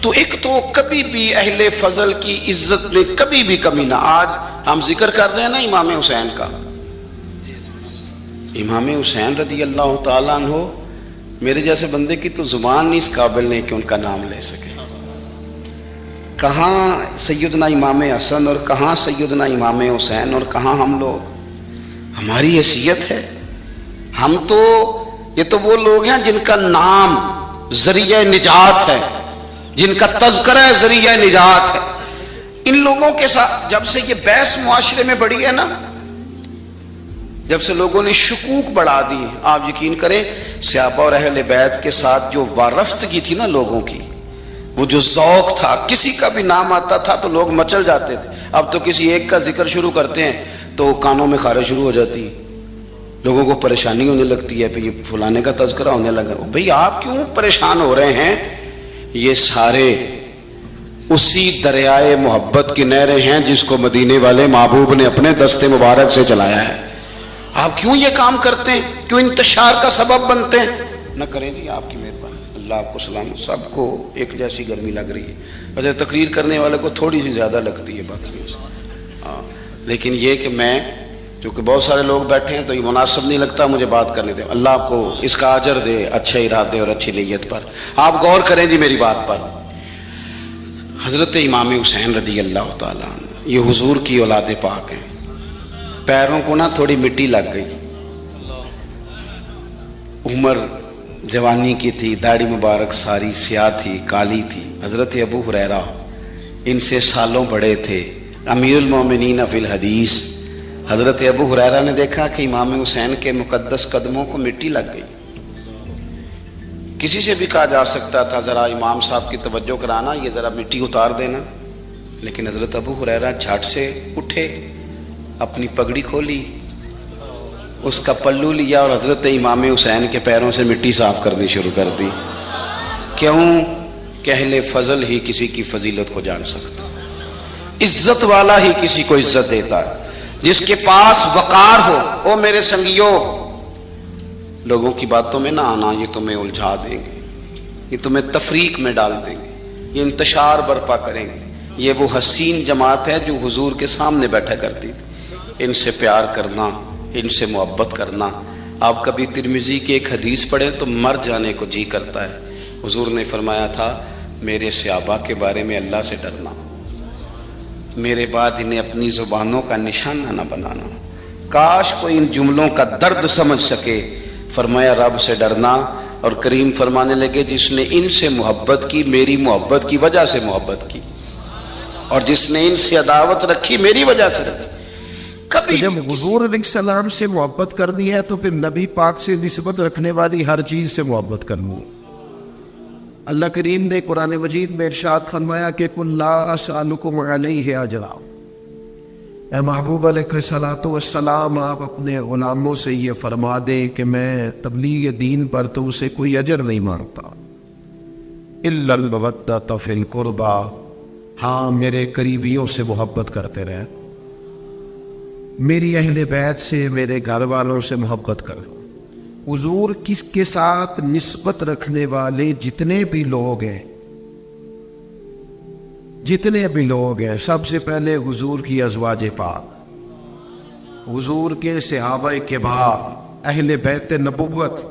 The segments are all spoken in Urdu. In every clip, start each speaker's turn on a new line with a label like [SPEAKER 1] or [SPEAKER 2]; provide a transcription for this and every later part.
[SPEAKER 1] تو ایک تو کبھی بھی اہل فضل کی عزت میں کبھی بھی کمی نہ. آج ہم ذکر کر رہے ہیں نا امام حسین کا. امام حسین رضی اللہ تعالیٰ عنہ میرے جیسے بندے کی تو زبان نہیں اس قابل نہیں کہ ان کا نام لے سکے. کہاں سیدنا امام حسن اور کہاں سیدنا امام حسین اور کہاں ہم لوگ. ہماری حیثیت ہے. ہم تو یہ تو وہ لوگ ہیں جن کا نام ذریعہ نجات ہے, جن کا تذکرہ ذریعہ نجات ہے. ان لوگوں کے ساتھ جب سے یہ بحث معاشرے میں بڑھی ہے نا, جب سے لوگوں نے شکوک بڑھا دی, آپ یقین کریں صحابہ اور اہل بیت کے ساتھ جو وارفتگی تھی نا لوگوں کی, وہ جو ذوق تھا, کسی کا بھی نام آتا تھا تو لوگ مچل جاتے تھے. اب تو کسی ایک کا ذکر شروع کرتے ہیں تو کانوں میں خارش شروع ہو جاتی, لوگوں کو پریشانی ہونے لگتی ہے, پھر یہ فلانے کا تذکرہ ہونے لگا. بھئی آپ کیوں پریشان ہو رہے ہیں؟ یہ سارے اسی دریائے محبت کی نہریں ہیں جس کو مدینے والے محبوب نے اپنے دستے مبارک سے چلایا ہے. آپ کیوں یہ کام کرتے ہیں؟ کیوں انتشار کا سبب بنتے ہیں؟ نہ کریں جی, آپ کی مہربانی. اللہ آپ کو سلام. سب کو ایک جیسی گرمی لگ رہی ہے. ویسے تقریر کرنے والے کو تھوڑی سی زیادہ لگتی ہے باقیوں سے, لیکن یہ کہ میں کیونکہ بہت سارے لوگ بیٹھے ہیں تو یہ مناسب نہیں لگتا مجھے بات کرنے دیں. اللہ آپ کو اس کا اجر دے اچھے ارادے اور اچھی نیت پر. آپ غور کریں جی میری بات پر. حضرت امام حسین رضی اللہ تعالیٰ عنہ یہ حضور کی اولاد پاک ہیں. پیروں کو نا تھوڑی مٹی لگ گئی, عمر جوانی کی تھی, داڑھی مبارک ساری سیاہ تھی, کالی تھی. حضرت ابو ہریرہ ان سے سالوں بڑے تھے, امیر المومنین فی الحدیث. حضرت ابو ہریرہ نے دیکھا کہ امام حسین کے مقدس قدموں کو مٹی لگ گئی. کسی سے بھی کہا جا سکتا تھا ذرا امام صاحب کی توجہ کرانا, یہ ذرا مٹی اتار دینا, لیکن حضرت ابو ہریرہ جھٹ سے اٹھے, اپنی پگڑی کھولی, اس کا پلو لیا اور حضرت امام حسین کے پیروں سے مٹی صاف کرنی شروع کر دی. کیوں کہ اہل فضل ہی کسی کی فضیلت کو جان سکتا, عزت والا ہی کسی کو عزت دیتا ہے. جس کے پاس وقار ہو, او میرے سنگیو, لوگوں کی باتوں میں نہ آنا, یہ تمہیں الجھا دیں گے, یہ تمہیں تفریق میں ڈال دیں گے, یہ انتشار برپا کریں گے. یہ وہ حسین جماعت ہے جو حضور کے سامنے بیٹھا کرتی تھی. ان سے پیار کرنا, ان سے محبت کرنا. آپ کبھی ترمذی کی ایک حدیث پڑھیں تو مر جانے کو جی کرتا ہے. حضور نے فرمایا تھا میرے صحابہ کے بارے میں اللہ سے ڈرنا, میرے بعد انہیں اپنی زبانوں کا نشانہ نہ بنانا. کاش کوئی ان جملوں کا درد سمجھ سکے. فرمایا رب سے ڈرنا, اور کریم فرمانے لگے جس نے ان سے محبت کی میری محبت کی وجہ سے محبت کی, اور جس نے ان سے عداوت رکھی میری وجہ سے رکھی. کبھی
[SPEAKER 2] جب حضور علیہ السلام سے محبت کرنی ہے تو پھر نبی پاک سے نسبت رکھنے والی ہر چیز سے محبت کرنی ہے. اللہ کریم نے قرآن مجید میں ارشاد فرمایا کہ قل لا اسألکم علیہ اجرا. اے محبوب علیہ الصلوۃ والسلام, آپ اپنے غلاموں سے یہ فرما دیں کہ میں تبلیغ دین پر تم سے کوئی اجر نہیں مانگتا. الا المودۃ فی القربى, ہاں میرے قریبیوں سے محبت کرتے رہے, میری اہل بیت سے, میرے گھر والوں سے محبت کرو. حضور کس کے ساتھ نسبت رکھنے والے جتنے بھی لوگ ہیں, جتنے بھی لوگ ہیں, سب سے پہلے حضور کی ازواج پاک, حضور کے صحابہ کبار, اہل بیت نبوت.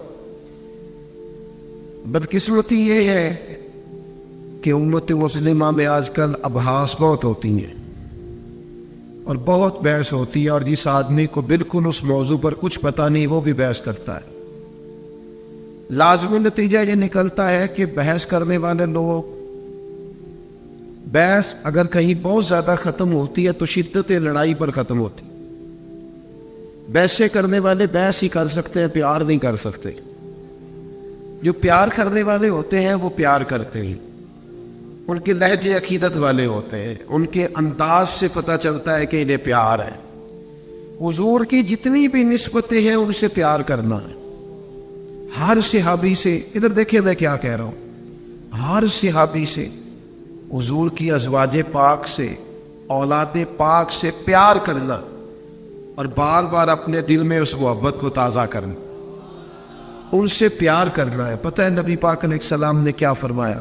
[SPEAKER 2] بدقسمتی یہ ہے کہ امت مسلمہ میں آج کل ابحاث بہت ہوتی ہیں اور بہت بحث ہوتی ہے, اور جس آدمی کو بالکل اس موضوع پر کچھ پتہ نہیں وہ بھی بحث کرتا ہے. لازمی نتیجہ یہ نکلتا ہے کہ بحث کرنے والے لوگ, بحث اگر کہیں بہت زیادہ ختم ہوتی ہے تو شدت لڑائی پر ختم ہوتی. بحثیں کرنے والے بحث ہی کر سکتے ہیں, پیار نہیں کر سکتے. جو پیار کرنے والے ہوتے ہیں وہ پیار کرتے ہیں, ان کے لہجے عقیدت والے ہوتے ہیں, ان کے انداز سے پتہ چلتا ہے کہ انہیں پیار ہے. حضور کی جتنی بھی نسبتیں ہیں ان سے پیار کرنا ہے. ہر صحابی سے, ادھر دیکھیں میں کیا کہہ رہا ہوں, ہر صحابی سے, حضور کی ازواج پاک سے, اولاد پاک سے پیار کرنا اور بار بار اپنے دل میں اس محبت کو تازہ کرنا, ان سے پیار کرنا ہے. پتہ ہے نبی پاک علیہ السلام نے کیا فرمایا؟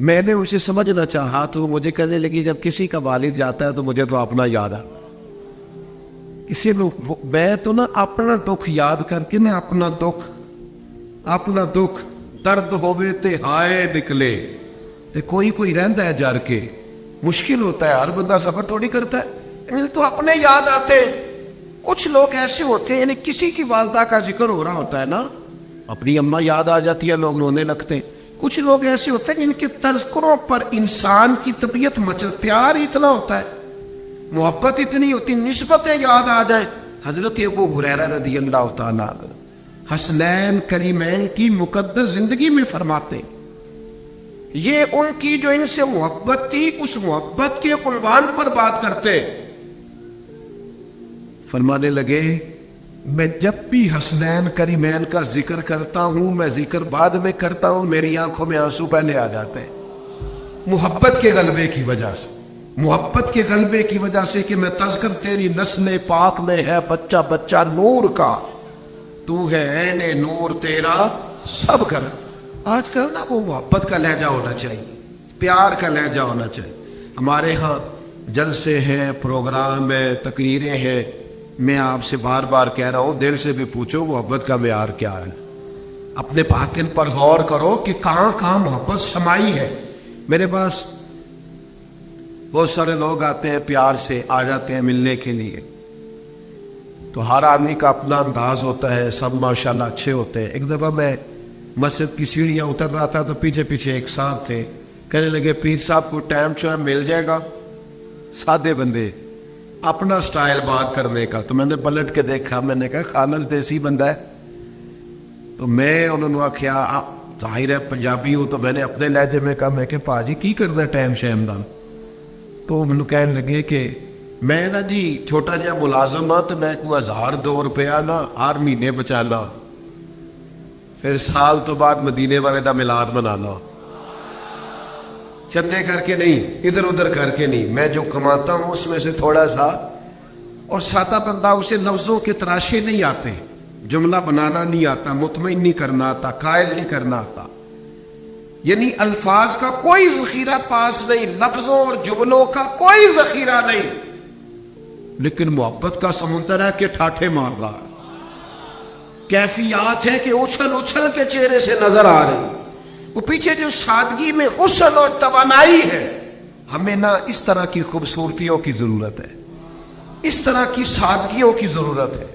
[SPEAKER 2] میں نے اسے سمجھنا چاہا تو مجھے کہنے لگی جب کسی کا والد جاتا ہے تو مجھے تو اپنا یاد آ اسی میں تو نا اپنا دکھ یاد کر کے نا اپنا دکھ درد ہوئے تے ہائے نکلے تے کوئی رہندا ہے جر کے مشکل ہوتا ہے ہر بندہ سفر تھوڑی کرتا ہے تو اپنے یاد آتے ہیں کچھ لوگ ایسے ہوتے ہیں یعنی کسی کی والدہ کا ذکر ہو رہا ہوتا ہے نا اپنی اماں یاد آ جاتی ہے لوگ رونے لگتے ہیں کچھ لوگ ایسے ہوتے ہیں جن کے تذکروں پر انسان کی طبیعت پیار اتنا ہوتا ہے محبت اتنی ہوتی نسبتیں یاد آ جائیں حضرت ابو ہریرہ رضی اللہ تعالیٰ حسنین کریمین کی مقدس زندگی میں فرماتے یہ ان کی جو ان سے محبت تھی اس محبت کے عنوان پر بات کرتے فرمانے لگے میں جب بھی حسنین کریمین کا ذکر کرتا ہوں میں ذکر بعد میں کرتا ہوں میری آنکھوں میں آنسو پہلے آ جاتے ہیں محبت کے غلبے کی وجہ سے محبت کے غلبے کی وجہ سے کہ میں تذکر تیری نسل پاک میں ہے بچہ نور کا تو ہے عین نور تیرا سب کر آج کل نا وہ محبت کا لہجہ ہونا چاہیے پیار کا لہجہ ہونا چاہیے ہمارے ہاں جلسے ہیں پروگرام ہے تقریریں ہیں میں آپ سے بار بار کہہ رہا ہوں دل سے بھی پوچھو محبت کا معیار کیا ہے اپنے باطن پر غور کرو کہ کہاں کہاں محبت سمائی ہے میرے پاس بہت سارے لوگ آتے ہیں پیار سے آ جاتے ہیں ملنے کے لیے تو ہر آدمی کا اپنا انداز ہوتا ہے سب ماشاءاللہ اچھے ہوتے ہیں ایک دفعہ میں مسجد کی سیڑھیاں اتر رہا تھا تو پیچھے ایک صاحب تھے کہنے لگے پیر صاحب کو ٹائم جو مل جائے گا سادے بندے اپنا سٹائل بات کرنے کا تو میں نے پلٹ کے دیکھا میں نے کہا خالص دیسی بندہ ہے تو میں انہوں نے آخیا ظاہر ہے پنجابی ہوں تو میں نے اپنے لہجے میں کہا میں کہ پاجی کی کرنا ہے ٹائم شیم دا تو مجھے کہنے لگے کہ میں نا جی چھوٹا جہا ملازم ہاں تو میں کو 1000-2 روپیہ نا ہر مہینے بچانا پھر سال تو بعد مدینے والے دا میلاد منانا چندے کر کے نہیں ادھر ادھر کر کے نہیں میں جو کماتا ہوں اس میں سے تھوڑا سا اور سادہ بندہ اسے لفظوں کے تراشے نہیں آتے جملہ بنانا نہیں آتا مطمئن نہیں کرنا آتا قائل نہیں کرنا آتا یعنی الفاظ کا کوئی ذخیرہ پاس نہیں لفظوں اور جملوں کا کوئی ذخیرہ نہیں لیکن محبت کا سمندر ہے کہ ٹھاٹھے مار رہا ہے کیفیات ہے کہ اچھل کے چہرے سے نظر آ رہی وہ پیچھے جو سادگی میں غسل اور توانائی ہے ہمیں نہ اس طرح کی خوبصورتیوں کی ضرورت ہے اس طرح کی سادگیوں کی ضرورت ہے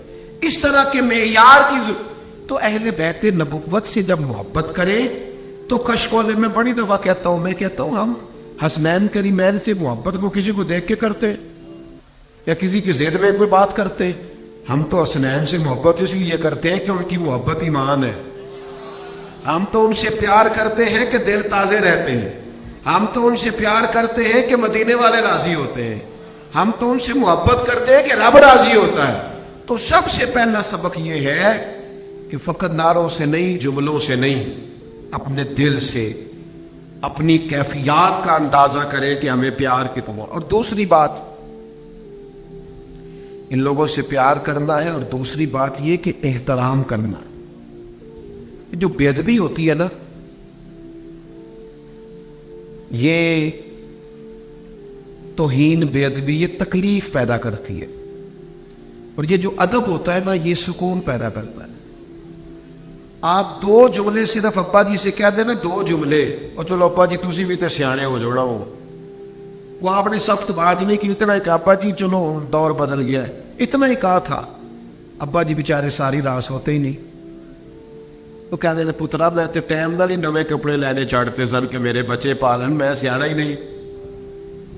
[SPEAKER 2] اس طرح کے معیار کی ضرورت تو اہل بیت نبوت سے جب محبت کریں تو کشکولے میں بڑی دفعہ کہتا ہوں ہم حسنین کریمین سے محبت کو کسی کو دیکھ کے کرتے یا کسی کی ضد میں کوئی بات کرتے ہم تو حسنین سے محبت اس لیے کرتے ہیں کہ ان کی محبت ایمان ہے ہم تو ان سے پیار کرتے ہیں کہ دل تازے رہتے ہیں ہم تو ان سے پیار کرتے ہیں کہ مدینے والے راضی ہوتے ہیں ہم تو ان سے محبت کرتے ہیں کہ رب راضی ہوتا ہے تو سب سے پہلا سبق یہ ہے کہ فقط نعروں سے نہیں جملوں سے نہیں اپنے دل سے اپنی کیفیات کا اندازہ کریں کہ ہمیں پیار کتنا اور دوسری بات ان لوگوں سے پیار کرنا ہے اور دوسری بات یہ کہ احترام کرنا جو بے ادبی ہوتی ہے نا یہ توہین بے ادبی یہ تکلیف پیدا کرتی ہے اور یہ جو ادب ہوتا ہے نا یہ سکون پیدا کرتا ہے آپ 2 جملے صرف ابا جی سے کہہ دینا 2 جملے اور چلو ابا جی تسی بھی تے سیانے ہو جوڑا ہو وہ آپ نے سخت بات نہیں کی اتنا ہی کہا ابا جی چلو دور بدل گیا ہے اتنا ہی کہا تھا ابا جی بیچارے ساری رات ہوتے ہی نہیں وہ کہتے ہیں پترا میں تے ٹائم نال ہی نویں کپڑے لینے چڑھتے سن کہ میرے بچے پالن میں سیانا ہی نہیں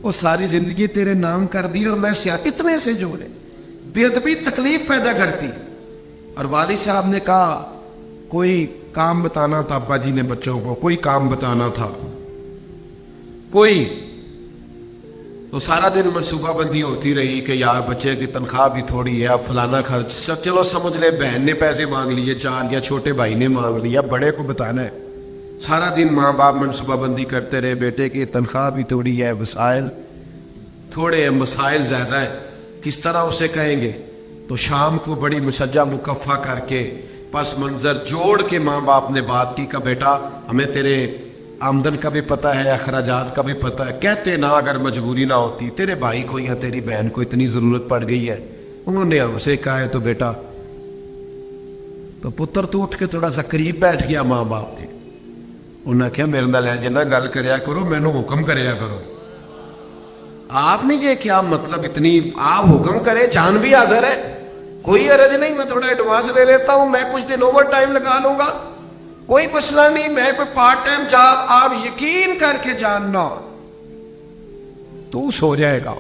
[SPEAKER 2] وہ ساری زندگی تیرے نام کر دی اور میں سیاح اتنے سے جوڑے بے ادبی تکلیف پیدا کرتی اور والد صاحب نے کہا کوئی کام بتانا تھا ابا جی نے بچوں کو کوئی کام بتانا تھا کوئی تو سارا دن منصوبہ بندی ہوتی رہی کہ یار بچے کی تنخواہ بھی تھوڑی ہے اب فلانا خرچ چلو سمجھ لے بہن نے پیسے مانگ لیے 4 یا چھوٹے بھائی نے مانگ لیا بڑے کو بتانا ہے سارا دن ماں باپ منصوبہ بندی کرتے رہے بیٹے کی تنخواہ بھی تھوڑی ہے وسائل تھوڑے ہیں مسائل زیادہ ہیں کس طرح اسے کہیں گے تو شام کو بڑی مسجہ مکفہ کر کے پس منظر جوڑ کے ماں باپ نے بات کی کہ بیٹا ہمیں تیرے آمدن کا بھی پتہ ہے، اخراجات کا بھی پتہ ہے. کہتے نا اگر مجبوری نہ ہوتی، تیرے بھائی کو یا تیری بہن کو اتنی ضرورت پڑ گئی ہے، انہوں نے ہم سے کہا ہے تو بیٹا، تو پتر تو اٹھ کے تھوڑا سا قریب بیٹھ گیا ماں باپ کے. انہوں نے کہا میرے نال جنہ گل کریا کرو، مینو حکم کریا کرو. آپ نے یہ کیا مطلب اتنی آپ حکم کرے، جان بھی حاضر ہے، کوئی عرض نہیں، میں تھوڑا ایڈوانس لے لیتا ہوں، میں کچھ دن اوور ٹائم لگا لوں گا، کوئی مسئلہ نہیں، میں کوئی پارٹ ٹائم جاب. آپ یقین کر کے جاننا تو سو جائے گا.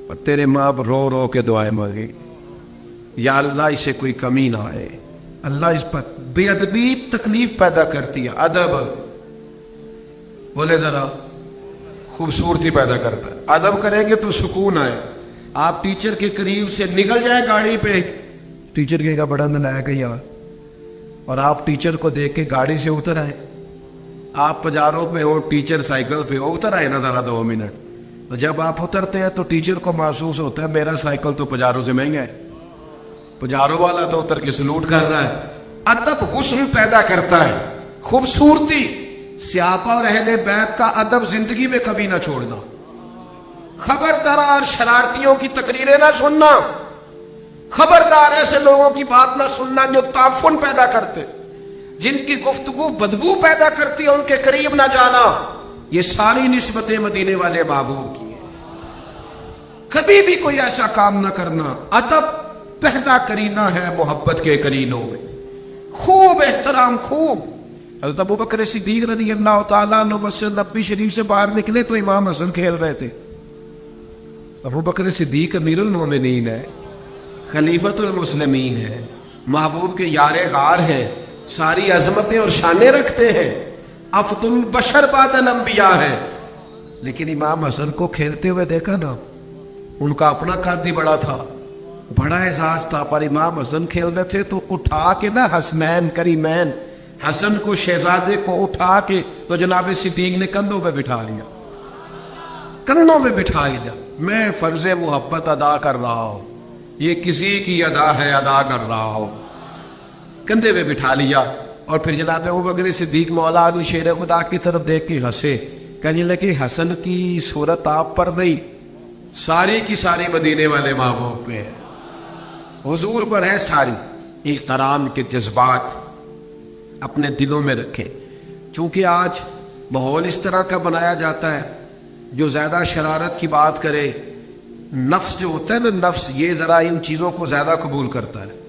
[SPEAKER 2] اور تیرے ماں رو رو کے دعائیں مانگے، یا اللہ اسے کوئی کمی نہ آئے. اللہ اس پر بے ادبی تکلیف پیدا کرتی ہے. ادب بولے ذرا، خوبصورتی پیدا کرتا ہے. ادب کریں گے تو سکون آئے. آپ ٹیچر کے قریب سے نکل جائیں گاڑی پہ، ٹیچر کہے گا بڑا نلائق ہے یار، اور آپ ٹیچر کو دیکھ کے گاڑی سے اتر آئے. آپ پجاروں پہ ہو، ٹیچر سائیکل پہ ہو، اتر آئے نا ذرا 2 منٹ. تو جب آپ اترتے ہیں تو ٹیچر کو محسوس ہوتا ہے میرا سائیکل تو پجاروں سے مہنگا ہے، پجاروں والا تو اتر کے سلوٹ کر رہا ہے. ادب حسن پیدا کرتا ہے، خوبصورتی. صحابہ اور اہل بیت کا ادب زندگی میں کبھی نہ چھوڑنا. خبردار شرارتیوں کی تقریریں نہ سننا، خبردار ایسے لوگوں کی بات نہ سننا جو تعفن پیدا کرتے، جن کی گفتگو بدبو پیدا کرتی ہے، ان کے قریب نہ جانا. یہ ساری نسبتیں مدینے والے محبوب کی ہیں. کبھی بھی کوئی ایسا کام نہ کرنا. ادب پہلا کرینہ ہے محبت کے کرینوں میں. خوب احترام. خوب حضرت ابوبکر صدیق رضی اللہ تعالیٰ عنہ مسجد نبوی شریف سے باہر نکلے تو امام حسن کھیل رہے تھے. ابوبکر صدیق امیر المومنین ہے، خلیفۃ المسلمین ہے، محبوب کے یار غار ہے، ساری عظمتیں اور شانیں رکھتے ہیں، افضل البشر بعد الانبیاء ہے. لیکن امام حسن کو کھیلتے ہوئے دیکھا نا، ان کا اپنا قد ہی بڑا تھا، بڑا اعزاز تھا، پر امام حسن کھیل رہے تھے تو اٹھا کے نا حسنین کریمین، حسن کو شہزادے کو اٹھا کے تو جناب صدیق نے کندھوں پہ بٹھا لیا، کندھوں پہ بٹھا لیا. میں فرض محبت ادا کر رہا ہوں، یہ کسی کی ادا ہے، ادا کر رہا ہوں. کندھے پہ بٹھا لیا. اور پھر جناب ابوبکر صدیق مولا علی شیر خدا کی طرف دیکھ کے ہنسے، کہنے لگے حسن کی صورت آپ پر نہیں، ساری کی ساری مدینے والے محبوب پہ ہے، حضور پر ہے ساری. احترام کے جذبات اپنے دلوں میں رکھیں. چونکہ آج ماحول اس طرح کا بنایا جاتا ہے، جو زیادہ شرارت کی بات کرے، نفس جو ہوتا ہے نا، نفس یہ ذرا ان چیزوں کو زیادہ قبول کرتا ہے،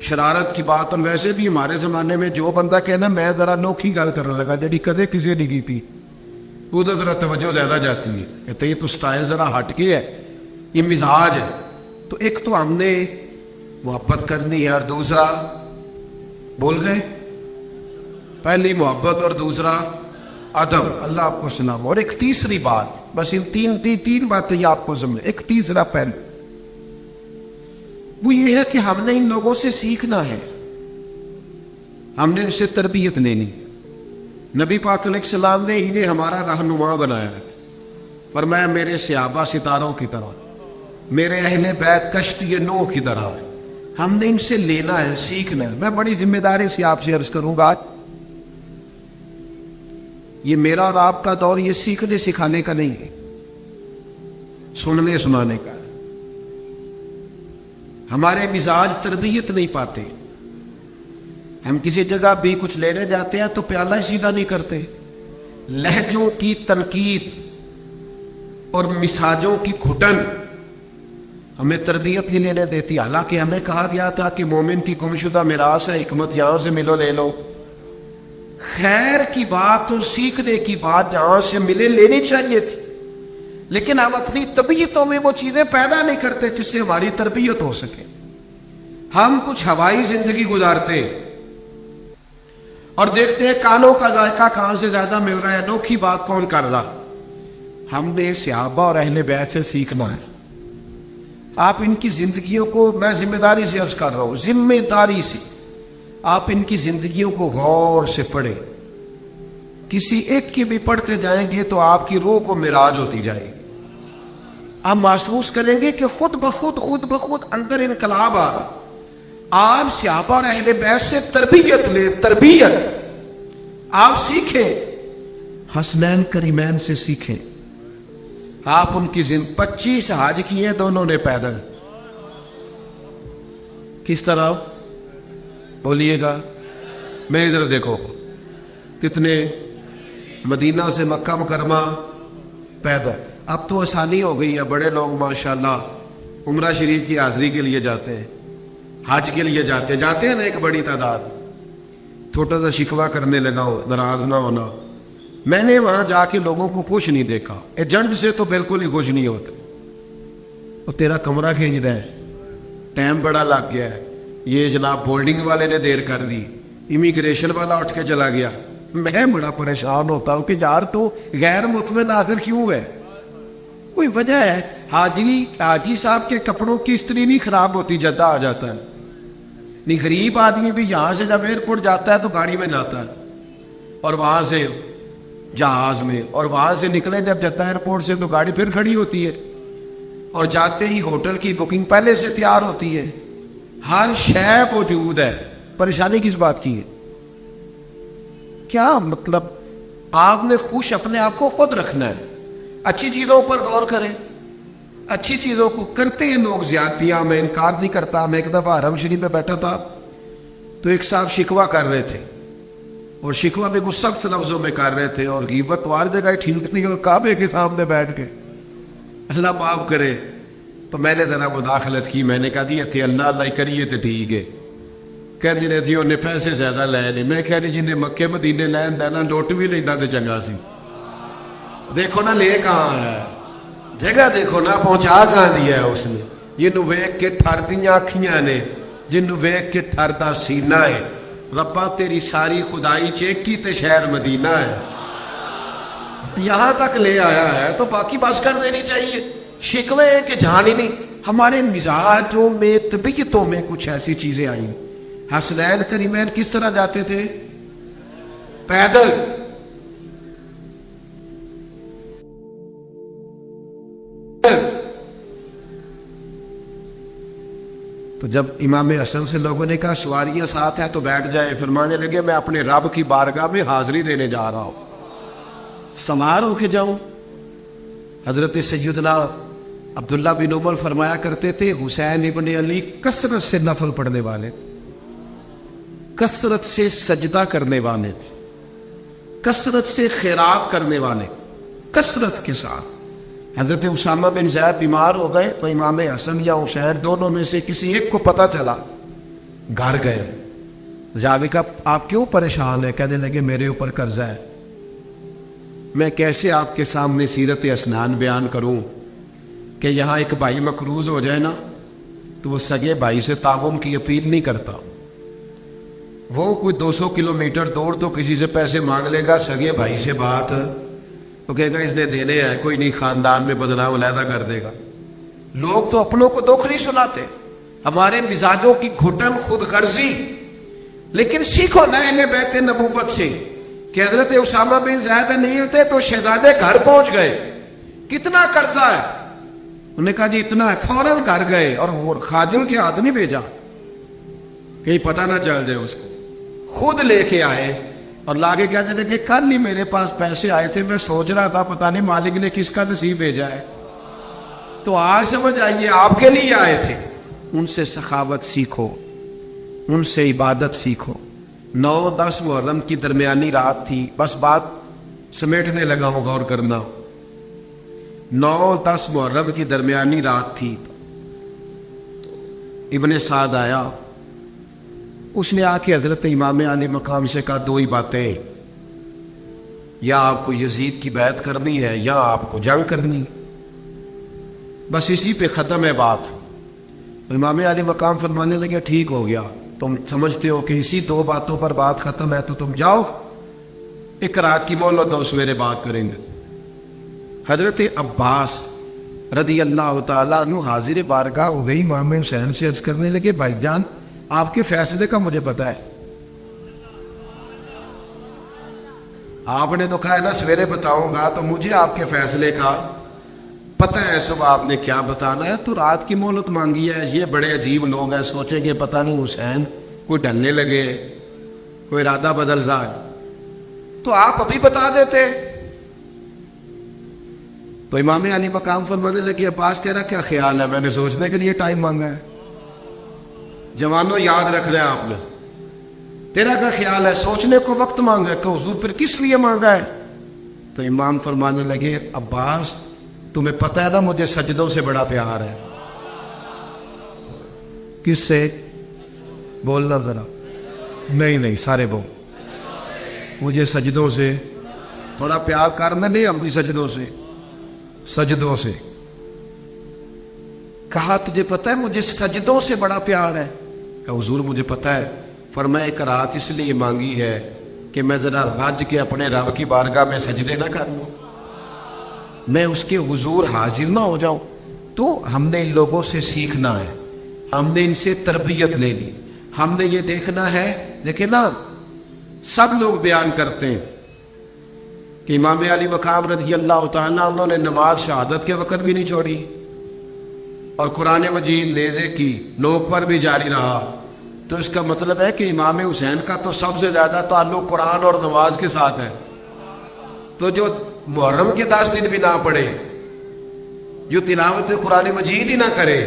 [SPEAKER 2] شرارت کی بات. اور ویسے بھی ہمارے زمانے میں جو بندہ کہنا میں ذرا نوکھی گل کرنے لگا جڑی کدے کسی نے کی تھی، ادھر ذرا توجہ زیادہ جاتی ہے، کہتے یہ تو سٹائل ذرا ہٹ کے ہے، یہ مزاج ہے. تو ایک تو ہم نے محبت کرنی ہے، اور دوسرا بول گئے، پہلی محبت اور دوسرا ادب. اللہ آپ کو سلام. اور ایک تیسری بات، بس ان تین باتیں یہ آپ کو سمجھ. ایک تیسرا پہلو وہ یہ ہے کہ ہم نے ان لوگوں سے سیکھنا ہے، ہم نے ان سے تربیت لینی. نبی پاک علیہ السلام نے انہیں ہمارا رہنما بنایا ہے. فرمایا میرے صحابہ ستاروں کی طرح، میرے اہل بیت کشتی نوح کی طرح. ہم نے ان سے لینا ہے، سیکھنا ہے. میں بڑی ذمہ داری سے آپ سے عرض کروں گا، یہ میرا اور آپ کا دور یہ سیکھنے سکھانے کا نہیں ہے، سننے سنانے کا. ہمارے مزاج تربیت نہیں پاتے. ہم کسی جگہ بھی کچھ لینے جاتے ہیں تو پیالہ ہی سیدھا نہیں کرتے. لہجوں کی تنقید اور مزاجوں کی گھٹن ہمیں تربیت نہیں لینے دیتی. حالانکہ ہمیں کہا گیا تھا کہ مومن کی گمشدہ میراث ہے حکمت، یہاں سے ملو لے لو. خیر کی بات اور سیکھنے کی بات جہاں سے ملے لینی چاہیے تھی، لیکن ہم اپنی طبیعتوں میں وہ چیزیں پیدا نہیں کرتے جس سے ہماری تربیت ہو سکے. ہم کچھ ہوائی زندگی گزارتے اور دیکھتے ہیں کانوں کا ذائقہ کہاں سے زیادہ مل رہا ہے، انوکھی بات کون کر رہا. ہم نے صحابہ اور اہل بیت سے سیکھنا ہے. آپ ان کی زندگیوں کو، میں ذمہ داری سے عرض کر رہا ہوں، ذمہ داری سے آپ ان کی زندگیوں کو غور سے پڑھیں. کسی ایک کی بھی پڑھتے جائیں گے تو آپ کی روح کو معراج ہوتی جائے گی. آپ محسوس کریں گے کہ خود بخود اندر انقلاب آ رہا. آپ صحابہ اور اہل بیت سے تربیت لیں، تربیت آپ سیکھیں. حسنین کریمین سے سیکھیں. آپ ان کی 25 حج کیے دونوں نے پیدل. کس طرح بولیے گا؟ میری طرف دیکھو. کتنے؟ مدینہ سے مکہ مکرمہ پیدل. اب تو آسانی ہو گئی ہے، بڑے لوگ ماشاءاللہ عمرہ شریف کی حاضری کے لیے جاتے ہیں، حج کے لیے جاتے ہیں نا ایک بڑی تعداد. چھوٹا سا شکوہ کرنے لگا ہو، ناراض نہ ہونا. میں نے وہاں جا کے لوگوں کو خوش نہیں دیکھا. ایجنٹ سے تو بالکل ہی خوش نہیں ہوتے. اور تیرا کمرہ کھینچ رہا ہے، ٹائم بڑا لگ گیا ہے، یہ جناب بورڈنگ والے نے دیر کر دی، امیگریشن والا اٹھ کے چلا گیا. میں بڑا پریشان ہوتا ہوں کہ یار تو غیر مطمئن آخر کیوں ہے؟ کوئی وجہ ہے؟ حاجی صاحب کے کپڑوں کی استری نہیں خراب ہوتی، جدہ آ جاتا ہے. نہیں، غریب آدمی بھی یہاں سے جب ایئرپورٹ جاتا ہے تو گاڑی میں جاتا ہے، اور وہاں سے جہاز میں، اور وہاں سے نکلے جب جدہ ایئرپورٹ سے تو گاڑی پھر کھڑی ہوتی ہے، اور جاتے ہی ہوٹل کی بکنگ پہلے سے تیار ہوتی ہے. ہر شے موجود ہے. پریشانی کس بات کی ہے؟ کیا مطلب؟ آپ نے خوش اپنے آپ کو خود رکھنا ہے. اچھی چیزوں پر غور کریں. اچھی چیزوں کو کرتے ہیں لوگ زیادتیاں، میں انکار نہیں کرتا. میں ایک دفعہ حرم شریف میں بیٹھا تھا تو ایک صاحب شکوہ کر رہے تھے، اور شکوہ بھی کچھ سخت لفظوں میں کر رہے تھے، اور غیبت ہر جگہ ٹھیک نہیں، اور کعبے کے سامنے بیٹھ کے اللہ معاف کرے. تو میں نے ذرا مداخلت کی. میں نے کہا جی اتنے اللہ اللہ کریے تو ٹھیک ہے. کہتے رہے جی انہیں پیسے زیادہ لے نہیں. میں کہہ رہی جنہیں مکے مدینے لین دینا لوٹ بھی لینا تو چنگا سی. دیکھو نا لے کہاں ہے، جگہ دیکھو نا پہنچا کہاں دیا ہے اس نے. جنوں ویک کے ٹھردیاں اکھیاں نے، جنوں ویک کے ٹھردا سینہ ہے. ربا تیری ساری خدائی چیکی تے شہر مدینہ ہے. یہاں تک لے آیا ہے تو باقی بس کر دینی چاہیے. شکوے ہیں کہ جان ہی نہیں. ہمارے مزاجوں میں، طبیعتوں میں کچھ ایسی چیزیں آئیں. حسنین کریمین کس طرح جاتے تھے؟ پیدل. تو جب امام حسن سے لوگوں نے کہا سواریاں ساتھ ہیں تو بیٹھ جائے، فرمانے لگے میں اپنے رب کی بارگاہ میں حاضری دینے جا رہا ہوں، سوار ہو کے جاؤں. حضرت سیدنا عبداللہ بن عمر فرمایا کرتے تھے حسین ابن علی کثرت سے نفل پڑھنے والے تھے، کثرت سے سجدہ کرنے والے تھے، کثرت سے خیرات کرنے والے، کثرت کے ساتھ. حضرت اسامہ بن زید بیمار ہو گئے تو امام حسن یا حسین دونوں میں سے کسی ایک کو پتہ چلا، گھر گئے. جاوی کا آپ کیوں پریشان ہیں؟ کہنے لگے میرے اوپر قرضہ ہے. میں کیسے آپ کے سامنے سیرت اسنان بیان کروں کہ یہاں ایک بھائی مقروض ہو جائے نا تو وہ سگے بھائی سے تعاون کی اپیل نہیں کرتا. وہ کوئی 200 کلومیٹر دور تو کسی سے پیسے مانگ لے گا، سگے بھائی سے بات تو کہے گا اس نے دینے ہیں، کوئی نہیں، خاندان میں بدنام علیحدہ کر دے گا. لوگ تو اپنوں کو دکھ نہیں سناتے. ہمارے مزاجوں کی گھٹن خود غرضی. لیکن سیکھو نا اہل بیت نبوت سے کہ حضرت اسامہ بن زید نہیں تھے تو شہزادے گھر پہنچ گئے، کتنا قرضہ ہے؟ انہوں نے کہا جی اتنا ہے. فوراً گھر گئے اور خادم کے ہاتھ نہیں بھیجا کہیں پتہ نہ چل جائے اس کو، خود لے کے آئے اور لا کے کہتے تھے کہ کل ہی میرے پاس پیسے آئے تھے، میں سوچ رہا تھا پتہ نہیں مالک نے کس کا نصیب بھیجا ہے. تو آج سمجھ آئیے آپ کے لیے آئے تھے. ان سے سخاوت سیکھو، ان سے عبادت سیکھو. 9-10 محرم کی درمیانی رات تھی، بس بات سمیٹنے لگا ہوں، غور کرنا. 9-10 محرم کی درمیانی رات تھی. ابن سعد آیا، اس نے آ کے حضرت امام علی مقام سے کہا دو ہی باتیں، یا آپ کو یزید کی بیعت کرنی ہے یا آپ کو جنگ کرنی، بس اسی پہ ختم ہے بات. تو امام علی مقام فرمانے لگے ٹھیک ہو گیا، تم سمجھتے ہو کہ اسی 2 باتوں پر بات ختم ہے تو تم جاؤ، ایک رات کی مہلت دو، سویرے بات کریں گے. حضرت عباس رضی اللہ تعالیٰ عنہ حاضر بارگاہ ہو گئی. امام حسین سے عرض کرنے لگے بھائی جان آپ کے فیصلے کا مجھے پتا ہے، آپ نے تو کہا ہے نا سویرے بتاؤں گا، تو مجھے آپ کے فیصلے کا پتہ ہے، صبح آپ نے کیا بتانا ہے. تو رات کی مہلت مانگی ہے. یہ بڑے عجیب لوگ ہیں، سوچیں گے پتہ نہیں حسین کوئی ڈھلنے لگے، کوئی ارادہ بدل رہا ہے. تو آپ ابھی بتا دیتے تو امام علی مقام فرمانے لگے عباس تیرا کیا خیال ہے؟ میں نے سوچنے کے لیے ٹائم مانگا ہے. جوانوں یاد رکھنا ہے آپ نے, تیرا کیا خیال ہے؟ سوچنے کو وقت مانگا ہے. کہ حضور پھر کس لیے مانگا ہے؟ تو امام فرمانے لگے عباس تمہیں پتہ ہے نا مجھے سجدوں سے بڑا پیار ہے. کس سے؟ بولنا ذرا. نہیں سارے بول. مجھے سجدوں سے بڑا پیار کرنا نہیں, ہم بھی سجدوں سے. کہا تجھے پتہ ہے مجھے سجدوں سے بڑا پیار ہے؟ کہ حضور مجھے پتہ ہے. فرمایا ایک رات اس لیے مانگی ہے کہ میں ذرا رج کے اپنے رب کی بارگاہ میں سجدے نہ کر لوں, میں اس کے حضور حاضر نہ ہو جاؤں. تو ہم نے ان لوگوں سے سیکھنا ہے, ہم نے ان سے تربیت لینی, ہم نے یہ دیکھنا ہے. دیکھیں نا سب لوگ بیان کرتے ہیں کہ امام علی مقام رضی اللہ تعالیٰ انہوں نے نماز شہادت کے وقت بھی نہیں چھوڑی, اور قرآن مجید نیزے کی نوک پر بھی جاری رہا. تو اس کا مطلب ہے کہ امام حسین کا تو سب سے زیادہ تعلق قرآن اور نماز کے ساتھ ہے. تو جو محرم کے 10 دن بھی نہ پڑھے, جو تلاوت قرآن مجید ہی نہ کرے,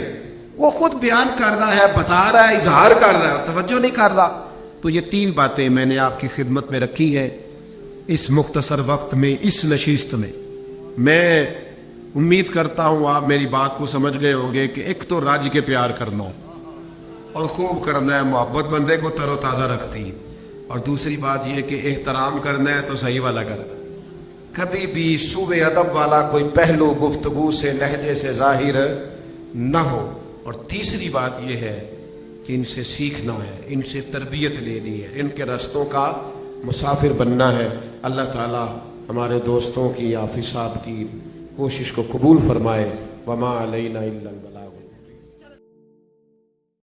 [SPEAKER 2] وہ خود بیان کر رہا ہے, بتا رہا ہے, اظہار کر رہا ہے, توجہ نہیں کر رہا. تو یہ 3 باتیں میں نے آپ کی خدمت میں رکھی ہیں اس مختصر وقت میں, اس نشست میں. میں امید کرتا ہوں آپ میری بات کو سمجھ گئے ہوں گے کہ ایک تو راج کے پیار کرنا اور خوب کرنا ہے, محبت بندے کو تر و تازہ رکھتی ہے. اور دوسری بات یہ کہ احترام کرنا ہے تو صحیح والا کرنا, کبھی بھی سوء ادب والا کوئی پہلو گفتگو سے لہجے سے ظاہر نہ ہو. اور تیسری بات یہ ہے کہ ان سے سیکھنا ہے, ان سے تربیت لینی ہے, ان کے رستوں کا مسافر بننا ہے. اللہ تعالی ہمارے دوستوں کی, حافظ صاحب کی کوشش کو قبول فرمائے. وما علینا الا البلاغ.